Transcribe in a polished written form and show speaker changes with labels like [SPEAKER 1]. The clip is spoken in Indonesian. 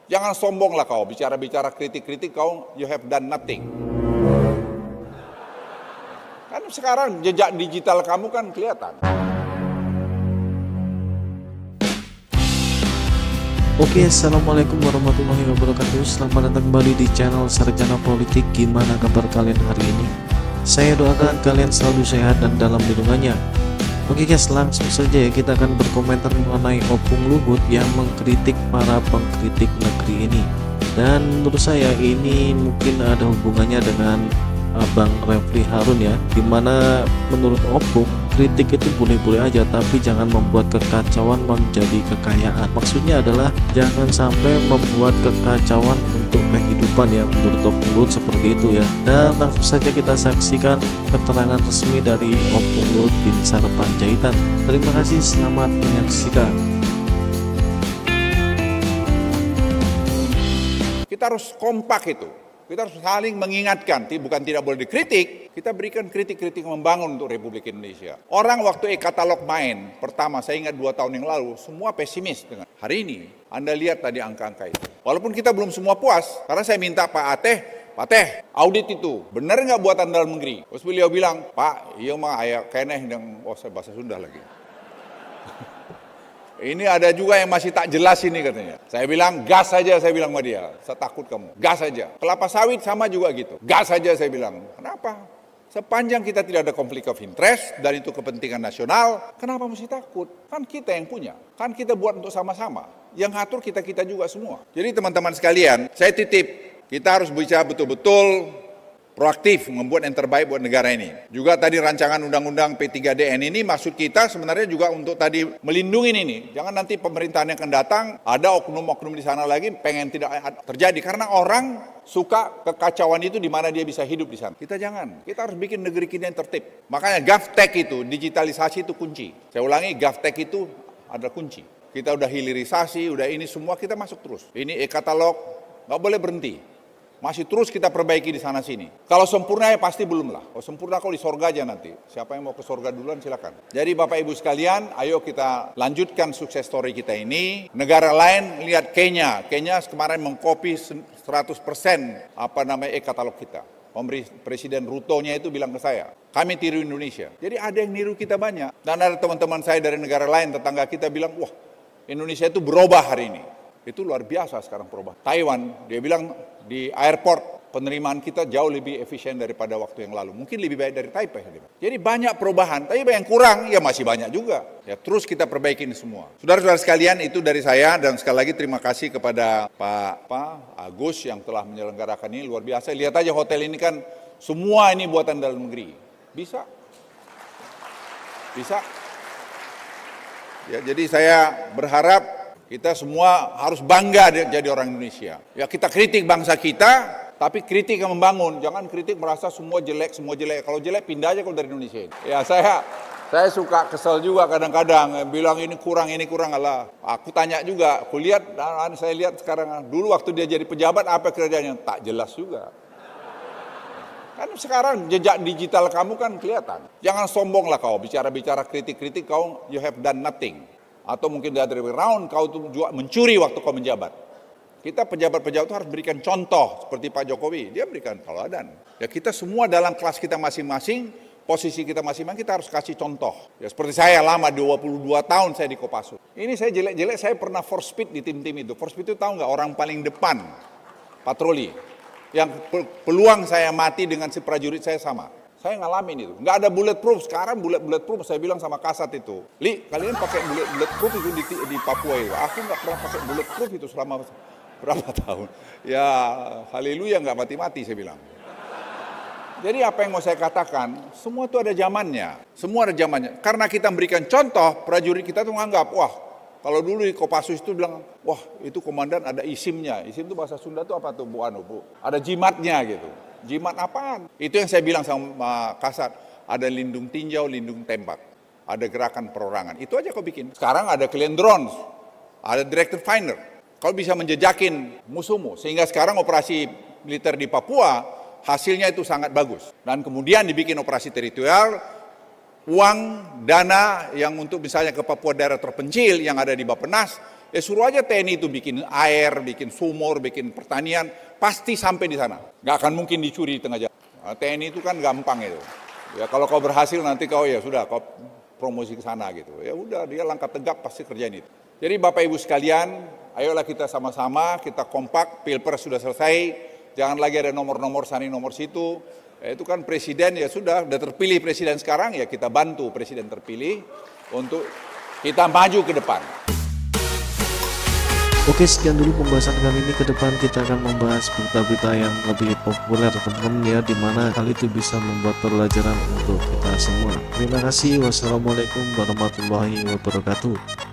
[SPEAKER 1] Jangan sombong lah kau, bicara-bicara kritik-kritik kau, you have done nothing. Kan sekarang jejak digital kamu kan kelihatan.
[SPEAKER 2] Oke, assalamualaikum warahmatullahi wabarakatuh. Selamat datang kembali di channel Sarjana Politik. Gimana kabar kalian hari ini? Saya doakan kalian selalu sehat dan dalam lindungannya. Oke guys, langsung saja ya, kita akan berkomentar mengenai Opung Luhut yang mengkritik para pengkritik negeri ini. Dan menurut saya ini mungkin ada hubungannya dengan Bang Refli Harun ya, dimana menurut Opung kritik itu boleh-boleh aja, tapi jangan membuat kekacauan menjadi kekayaan. Maksudnya adalah jangan sampai membuat kekacauan untuk kehidupan ya, menurut Opung Luhut seperti itu ya. Dan langsung saja kita saksikan keterangan resmi dari Opung Luhut Binsar Panjaitan. Terima kasih, selamat menyaksikan.
[SPEAKER 1] Kita harus kompak itu. Kita harus saling mengingatkan, bukan tidak boleh dikritik, kita berikan kritik-kritik membangun untuk Republik Indonesia. Orang waktu e-katalog main, pertama saya ingat 2 tahun yang lalu, semua pesimis dengan hari ini. Anda lihat tadi angka-angka itu. Walaupun kita belum semua puas, karena saya minta Pak Teh, audit itu, benar nggak buatan dalam negeri? Terus beliau bilang, Pak, iya mah ayah keneh, saya bahasa Sunda lagi. Ini ada juga yang masih tak jelas ini katanya. Saya bilang gas saja, saya bilang sama dia. Saya takut kamu, gas saja. Kelapa sawit sama juga gitu. Gas saja saya bilang. Kenapa? Sepanjang kita tidak ada konflik of interest dan itu kepentingan nasional, kenapa mesti takut? Kan kita yang punya. Kan kita buat untuk sama-sama. Yang ngatur kita-kita juga semua. Jadi teman-teman sekalian, saya titip, kita harus bisa betul-betul proaktif membuat yang terbaik buat negara ini. Juga tadi rancangan undang-undang P3DN ini maksud kita sebenarnya juga untuk tadi melindungi ini. Jangan nanti pemerintahan yang akan datang ada oknum-oknum di sana lagi pengen tidak terjadi karena orang suka kekacauan itu di mana dia bisa hidup di sana. Kita jangan. Kita harus bikin negeri kita yang tertib. Makanya GovTech itu, digitalisasi itu kunci. Saya ulangi, GovTech itu adalah kunci. Kita udah hilirisasi, udah ini semua kita masuk terus. Ini e-katalog nggak boleh berhenti. Masih terus kita perbaiki di sana sini. Kalau sempurna ya pasti belum lah. Kalau sempurna kau di sorga aja nanti. Siapa yang mau ke sorga duluan silakan. Jadi Bapak Ibu sekalian, ayo kita lanjutkan sukses story kita ini. Negara lain lihat Kenya. Kenya kemarin mengkopi 100% e-katalog kita. Presiden Ruto-nya itu bilang ke saya, kami tiru Indonesia. Jadi ada yang niru kita banyak. Dan ada teman-teman saya dari negara lain, tetangga kita bilang, wah Indonesia itu berubah hari ini. Itu luar biasa sekarang perubahan. Taiwan, dia bilang di airport penerimaan kita jauh lebih efisien daripada waktu yang lalu. Mungkin lebih baik dari Taipei. Jadi banyak perubahan, tapi yang kurang ya masih banyak juga. Ya terus kita perbaiki ini semua. Saudara-saudara sekalian, itu dari saya dan sekali lagi terima kasih kepada Pak Agus yang telah menyelenggarakan ini luar biasa. Lihat aja hotel ini kan semua ini buatan dalam negeri. Bisa. Ya, jadi saya berharap kita semua harus bangga jadi orang Indonesia. Ya kita kritik bangsa kita, tapi kritik yang membangun. Jangan kritik merasa semua jelek. Kalau jelek pindah aja kalau dari Indonesia. Ya saya suka kesel juga kadang-kadang. Bilang ini kurang Allah. Aku tanya juga, saya lihat sekarang. Dulu waktu dia jadi pejabat apa kerjanya? Tak jelas juga. Kan sekarang jejak digital kamu kan kelihatan. Jangan sombong lah kau, bicara-bicara kritik-kritik kau, you have done nothing. Atau mungkin the other way around, kau tuh juga mencuri waktu kau menjabat. Kita pejabat-pejabat itu harus berikan contoh, seperti Pak Jokowi, dia berikan teladan. Ya kita semua dalam kelas kita masing-masing, posisi kita masing-masing, kita harus kasih contoh. Ya seperti saya lama, 22 tahun saya di Kopassus. Ini saya jelek-jelek, saya pernah force speed di tim-tim itu. Force speed itu tahu nggak, orang paling depan, patroli. Yang peluang saya mati dengan si prajurit saya sama. Saya ngalamin itu. Nggak ada bulletproof. Sekarang bulletproof saya bilang sama Kasat itu. Kalian pakai bulletproof itu di Papua itu. Aku nggak pernah pakai bulletproof itu selama berapa tahun. Ya haleluya nggak mati-mati saya bilang. Jadi apa yang mau saya katakan, semua itu ada zamannya. Semua ada zamannya. Karena kita memberikan contoh, prajurit kita tuh menganggap, wah kalau dulu di Kopassus itu bilang, wah itu komandan ada isimnya. Isim itu bahasa Sunda itu apa tuh Bu? Ada jimatnya gitu. Jimat apaan? Itu yang saya bilang sama Kasat. Ada lindung tinjau, lindung tembak. Ada gerakan perorangan. Itu aja kau bikin. Sekarang ada kalian drones. Ada directed finder. Kau bisa menjejakin musuhmu. Sehingga sekarang operasi militer di Papua, hasilnya itu sangat bagus. Dan kemudian dibikin operasi teritorial, uang, dana yang untuk misalnya ke Papua daerah terpencil yang ada di Bappenas, Ya suruh aja TNI itu bikin air, bikin sumur, bikin pertanian, pasti sampai di sana. Nggak akan mungkin dicuri di tengah jalan. Nah, TNI itu kan gampang itu. Ya kalau kau berhasil nanti kau ya sudah kau promosi ke sana gitu. Ya udah dia langkah tegap pasti kerjain itu. Jadi Bapak Ibu sekalian, ayolah kita sama-sama, kita kompak, Pilpres sudah selesai, jangan lagi ada nomor-nomor sana nomor situ. Ya, itu kan presiden ya sudah terpilih presiden sekarang ya kita bantu presiden terpilih untuk kita maju ke depan.
[SPEAKER 2] Oke, sekian dulu pembahasan kali ini. Ke depan kita akan membahas berita-berita yang lebih populer teman-teman ya, dimana hal itu bisa membuat pelajaran untuk kita semua. Terima kasih. Wassalamualaikum warahmatullahi wabarakatuh.